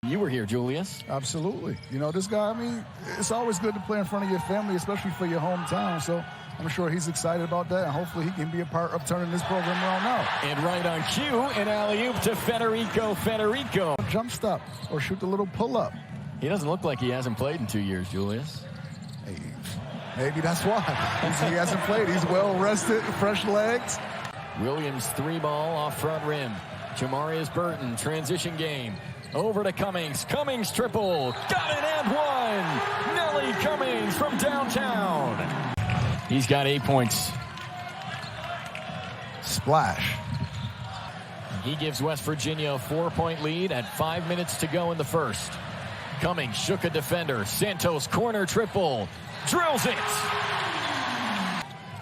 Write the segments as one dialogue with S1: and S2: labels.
S1: You were here, Julius.
S2: Absolutely. You know, this guy, I mean, it's always good to play in front of your family, especially for your hometown. So I'm sure he's excited about that, and hopefully he can be a part of turning this program around now.
S1: And right on cue, an alley-oop to Federico.
S2: Jump stop or shoot the little pull-up.
S1: He doesn't look like he hasn't played in 2 years, Julius.
S2: Hey, maybe that's why. He hasn't played. He's well-rested, fresh legs.
S1: Williams 3-ball off front rim. Jamarius Burton, transition game. Over to Cummings. Cummings triple. Got it and one. Nelly Cummings from downtown. He's got 8 points.
S2: Splash.
S1: He gives West Virginia a 4-point lead at 5 minutes to go in the first. Cummings shook a defender. Santos corner triple. Drills it.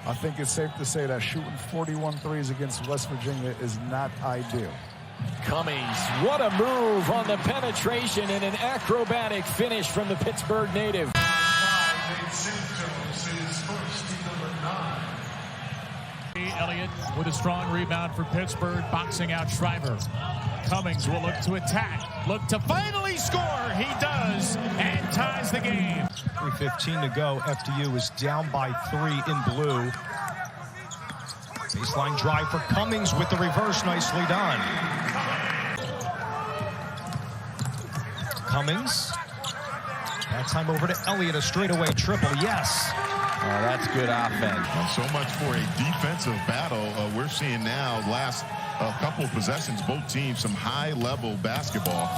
S2: I think it's safe to say that shooting 41 threes against West Virginia is not ideal.
S1: Cummings, what a move on the penetration and an acrobatic finish from the Pittsburgh native.
S3: Elliott with a strong rebound for Pittsburgh, boxing out Schreiber. Cummings will look to attack, look to finally score. He does, and ties the game.
S4: 3:15 to go. FDU is down by 3 in blue. Baseline drive for Cummings with the reverse, nicely done. Cummings. That time over to Elliott, a straightaway triple, yes.
S5: Oh, that's good offense. Well, so much for a defensive battle. We're seeing now last couple of possessions, both teams, some high-level basketball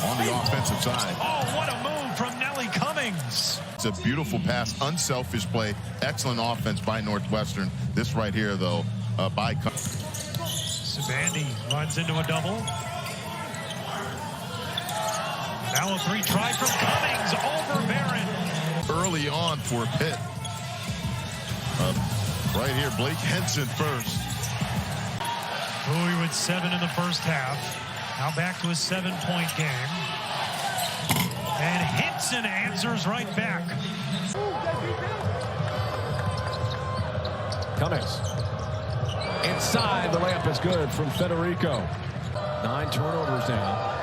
S5: on the offensive side.
S3: Oh, what a move from Nelly Cummings.
S5: It's a beautiful pass, unselfish play, excellent offense by Northwestern. This right here, though, by Cummings.
S3: Sabandi runs into a double. Now a 3 try from Cummings over Barron.
S5: Early on for Pitt. Right here, Blake Henson first.
S3: Bowie with 7 in the first half. Now back to a 7-point game. And Henson answers right back.
S6: Cummings. Inside, the layup is good from Federico. 9 turnovers now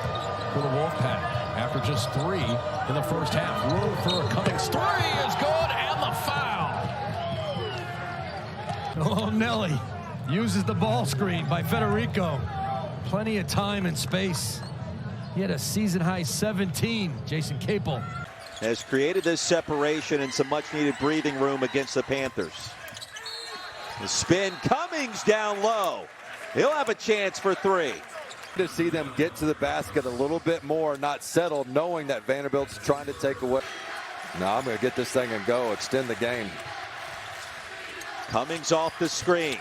S6: for the Wolfpack after just 3 in the first half. Room for a Cummings 3 is good, and the foul.
S7: Oh, Nelly uses the ball screen by Federico. Plenty of time and space. He had a season-high 17. Jason Capel
S8: has created this separation and some much-needed breathing room against the Panthers. The spin, Cummings down low. He'll have a chance for 3.
S9: To see them get to the basket a little bit more, not settle, knowing that Vanderbilt's trying to take away. No, I'm going to get this thing and go, extend the game.
S8: Cummings off the screen.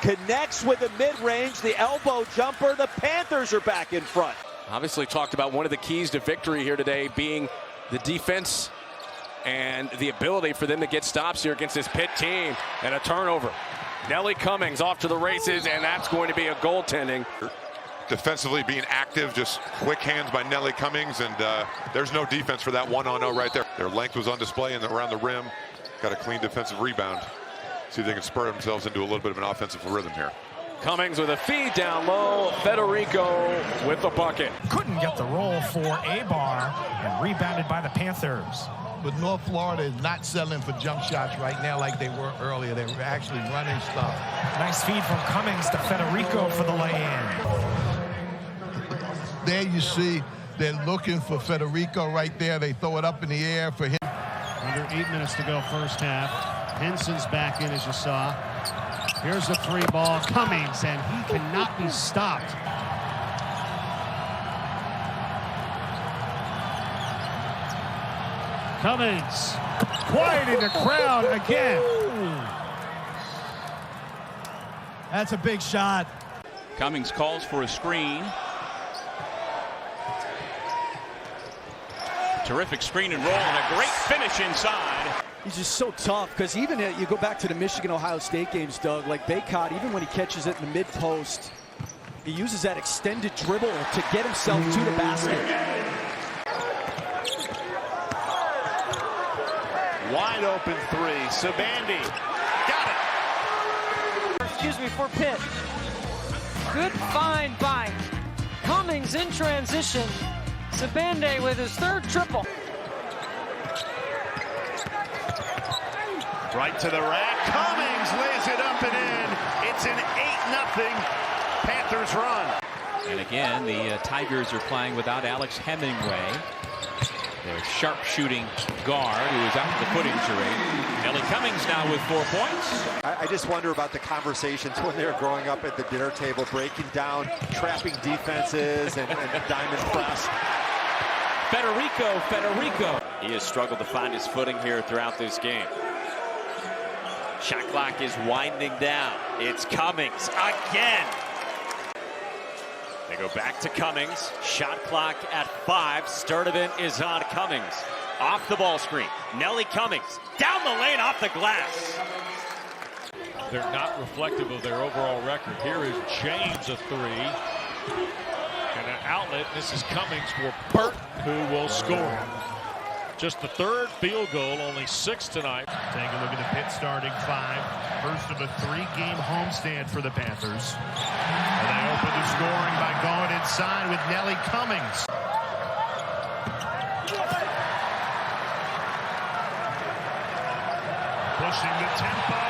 S8: Connects with the mid-range, the elbow jumper. The Panthers are back in front.
S10: Obviously talked about one of the keys to victory here today being the defense and the ability for them to get stops here against this Pitt team, and a turnover. Nelly Cummings off to the races, and that's going to be a goaltending.
S11: Defensively being active, just quick hands by Nelly Cummings, and there's no defense for that 1-on-0 right there. Their length was on display and around the rim. Got a clean defensive rebound. See if they can spur themselves into a little bit of an offensive rhythm here.
S10: Cummings with a feed down low. Federico with the bucket.
S3: Couldn't get the roll for Abar, and rebounded by the Panthers.
S12: But North Florida is not settling for jump shots right now like they were earlier. They were actually running stuff.
S3: Nice feed from Cummings to Federico for the lay-in.
S12: There you see they're looking for Federico right there. They throw it up in the air for him.
S13: Under 8 minutes to go first half. Henson's back in, as you saw. Here's the 3-ball. Cummings, and he cannot be stopped. Cummings, quieting the crowd again.
S7: That's a big shot.
S14: Cummings calls for a screen. Terrific screen and roll, and a great finish inside.
S15: He's just so tough, because even you go back to the Michigan-Ohio State games, Doug, like Baycott, even when he catches it in the mid-post, he uses that extended dribble to get himself to the basket.
S16: Wide open 3, Sabandi, got it.
S17: Excuse me, for Pitt. Good find by Cummings in transition. Sabande with his third triple.
S16: Right to the rack. Cummings lays it up and in. It's an 8-0 Panthers run.
S18: And again, the Tigers are playing without Alex Hemingway. Their sharpshooting guard who is out with a foot injury. Nelly Cummings now with 4 points.
S19: I just wonder about the conversations when they were growing up at the dinner table, breaking down, trapping defenses and diamond press.
S18: Federico.
S10: He has struggled to find his footing here throughout this game. Shot clock is winding down. It's Cummings again. They go back to Cummings. Shot clock at 5. Sturdivant is on Cummings. Off the ball screen. Nelly Cummings down the lane off the glass.
S6: They're not reflective of their overall record. Here is James, a 3. And an outlet. This is Cummings for Burton, who will score. Just the third field goal, only 6 tonight.
S3: Take a look at the Pitt starting 5. First of a 3-game homestand for the Panthers. And they open the scoring by going inside with Nelly Cummings. Pushing the tempo.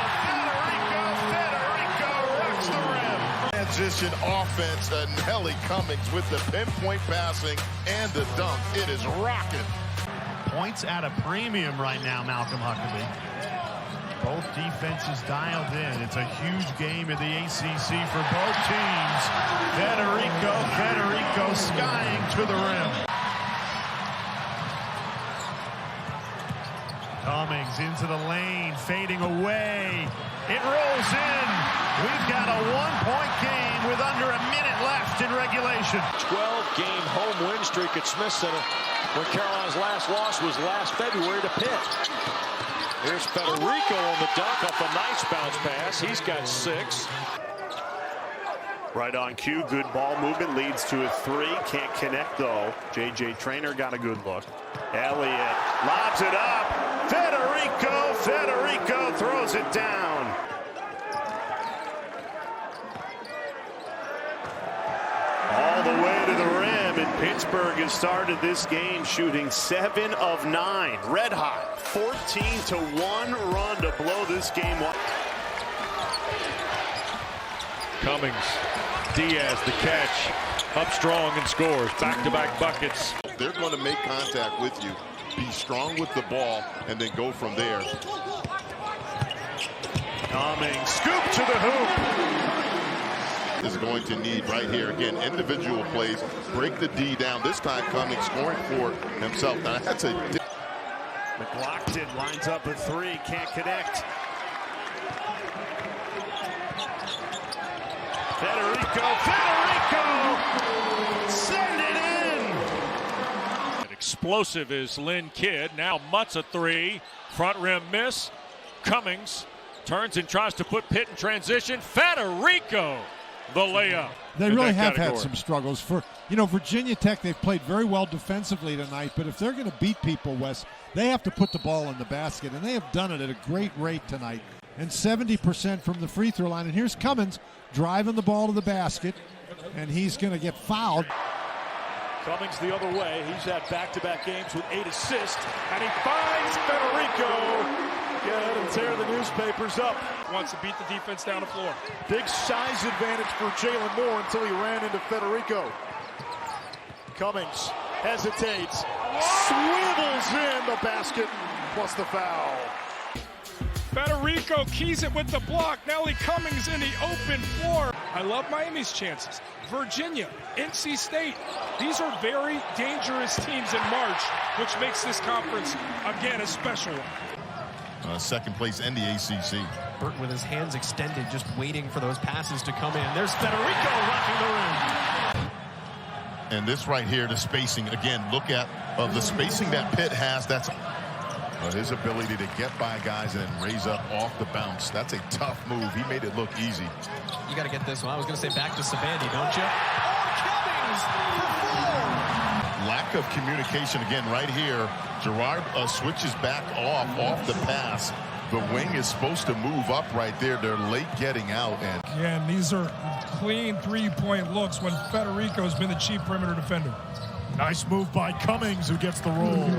S3: Federico rocks the rim.
S5: Transition offense. Nelly Cummings with the pinpoint passing and the dunk. It is rocking.
S3: Points at a premium right now, Malcolm Huckabee. Both defenses dialed in. It's a huge game in the ACC for both teams. Federico skying to the rim. Cummings into the lane, fading away. It rolls in. We've got a 1-point game with under a minute left in regulation.
S6: 12-game home win streak at Smith Center, when Carolina's last loss was last February to Pitt. Here's Federico on the dunk off a nice bounce pass. He's got 6.
S16: Right on cue. Good ball movement. Leads to a 3. Can't connect, though. J.J. Traynor got a good look. Elliott lobs it up. Federico throws it down. All the way to the rim, and Pittsburgh has started this game shooting 7 of 9. Red hot. 14-1 run to blow this game up.
S6: Cummings, Diaz the catch, up strong and scores. Back-to-back buckets.
S5: They're going to make contact with you. Be strong with the ball and then go from there.
S16: Cummings, scoop to the hoop.
S5: Is going to need right here again individual plays. Break the D down. This time Cummings scoring for himself. Now that's a
S16: McLaughlin lines up a 3, can't connect. Federico, send it in.
S3: Explosive is Lynn Kidd. Now Mutz a 3. Front rim miss. Cummings turns and tries to put Pitt in transition. Federico, the layup.
S20: They really have had some struggles. Virginia Tech, they've played very well defensively tonight, but if they're going to beat people, Wes, they have to put the ball in the basket, and they have done it at a great rate tonight. And 70% from the free throw line. And here's Cummings driving the ball to the basket, and he's going to get fouled.
S3: Cummings the other way. He's had back-to-back games with 8 assists, and he finds Federico. Get ahead and tear the newspapers up. Wants to beat the defense down the floor. Big size advantage for Jalen Moore until he ran into Federico. Cummings hesitates, swivels in the basket, plus the foul. Federico keys it with the block. Nelly Cummings in the open floor. I love Miami's chances. Virginia, NC State. These are very dangerous teams in March, which makes this conference, again, a special one.
S5: Second place in the ACC.
S21: Burton with his hands extended, just waiting for those passes to come in. There's Federico rocking the rim.
S5: And this right here, the spacing. Again, look at the spacing that Pitt has. That's his ability to get by guys and then raise up off the bounce. That's a tough move. He made it look easy.
S21: You got to get this one. I was going to say back to Sabandi, don't you?
S5: Lack of communication again right here. Gerard switches back off the pass. The wing is supposed to move up right there. They're late getting out.
S22: And these are clean three-point looks when Federico's been the chief perimeter defender.
S3: Nice move by Cummings, who gets the roll.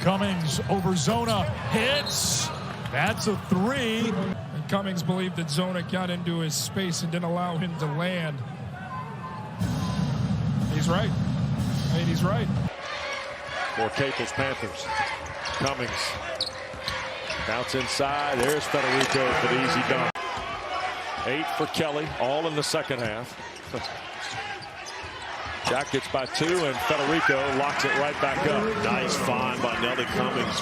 S3: Cummings over Zona, hits. That's a three.
S2: And Cummings believed that Zona got into his space and didn't allow him to land. He's right. I mean, he's right.
S22: For Capel's Panthers. Cummings. Bounce inside. There's Federico for the easy dunk. 8 for Kelly, all in the second half. Jack gets by 2, and Federico locks it right back up.
S16: Nice find by Nelly Cummings.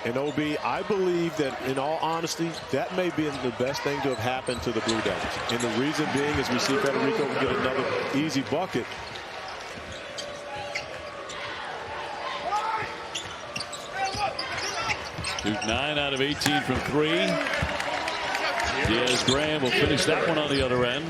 S16: And OB, I believe that, in all honesty, that may be the best thing to have happened to the Blue Devils. And the reason being is we see Federico get another easy bucket.
S23: Shoots 9 out of 18 from 3. Diaz Graham will finish that one on the other end.